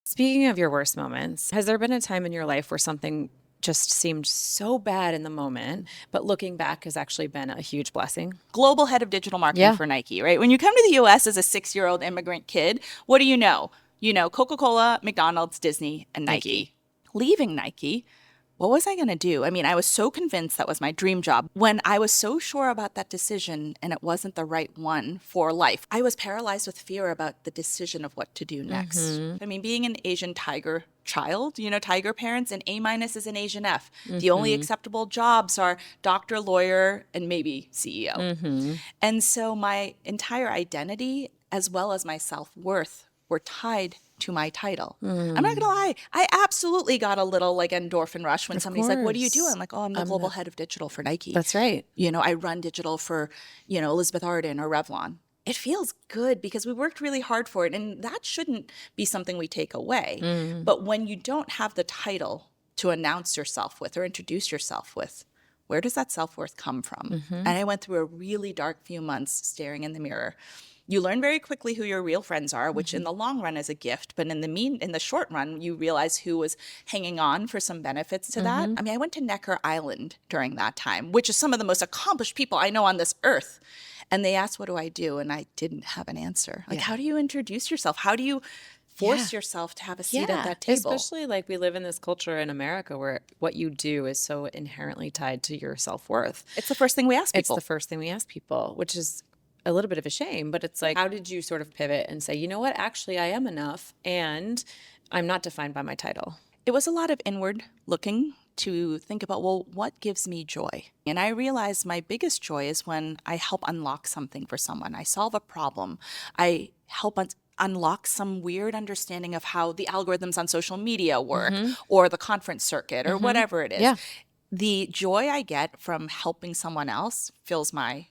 Speaking of your worst moments, has there been a time in your life where something just seemed so bad in the moment, but looking back has actually been a huge blessing? Global head of digital marketing Yeah. for Nike, right? When you come to the US as a 6-year-old immigrant kid, what do you know? You know Coca Cola, McDonald's, Disney, and Nike. Nike. Leaving Nike, what was I going to do? I mean, I was so convinced that was my dream job. When I was so sure about that decision and it wasn't the right one for life, I was paralyzed with fear about the decision of what to do next. I mean, being an Asian tiger child, tiger parents, an A minus is an Asian F. The only acceptable jobs are doctor, lawyer, and maybe CEO. And so my entire identity, as well as my self worth, were tied to my title. I'm not gonna lie, I absolutely got a little like endorphin rush when Of somebody's like, "What do you do?" course. I'm like, "Oh, I'm the global head of digital for Nike." That's right. I run digital for, Elizabeth Arden or Revlon. It feels good because we worked really hard for it, and that shouldn't be something we take away. But when you don't have the title to announce yourself with or introduce yourself with, where does that self-worth come from? And I went through a really dark few months staring in the mirror. You learn very quickly who your real friends are, which in the long run is a gift, but in the short run, you realize who was hanging on for some benefits to that. I mean, I went to Necker Island during that time, which is some of the most accomplished people I know on this earth. And they asked, "What do I do?" And I didn't have an answer. Like, how do you introduce yourself? How do you force yourself to have a seat at that table? Especially like we live in this culture in America where what you do is so inherently tied to your self-worth. It's the first thing we ask It's people. the first thing we ask people, which is a little bit of a shame, but it's like, how did you sort of pivot and say, you know what, actually, I am enough and I'm not defined by my title? It was a lot of inward looking to think about, well, what gives me joy? And I realized my biggest joy is when I help unlock something for someone. I solve a problem. I help unlock some weird understanding of how the algorithms on social media work or the conference circuit or whatever it is. Yeah. The joy I get from helping someone else fills my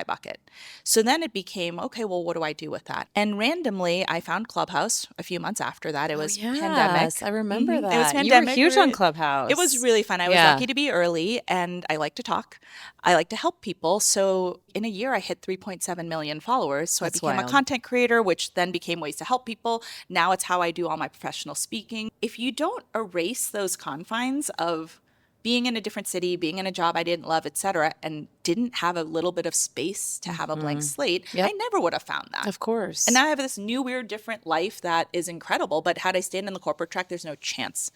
bucket. So then it became, okay, well, what do I do with that? And randomly, I found Clubhouse a few months after that. It was pandemic. Yes, I remember that. It was You were pandemic. huge on Clubhouse. It was really fun. I was Yeah. lucky to be early and I like to talk. I like to help people. So in a year, I hit 3.7 million followers. So That's I became wild. a content creator, which then became ways to help people. Now it's how I do all my professional speaking. If you don't erase those confines of being in a different city, being in a job I didn't love, et cetera, and didn't have a little bit of space to have a blank slate, Yep. I never would have found that. Of course. And now I have this new, weird, different life that is incredible. But had I stayed in the corporate track, there's no chance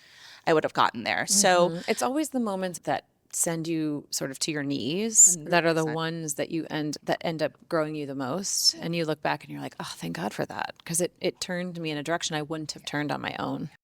I would have gotten there. So It's always the moments that send you sort of to your knees that are the ones that end up growing you the most. And you look back and you're like, oh, thank God for that. Because it turned me in a direction I wouldn't have turned on my own.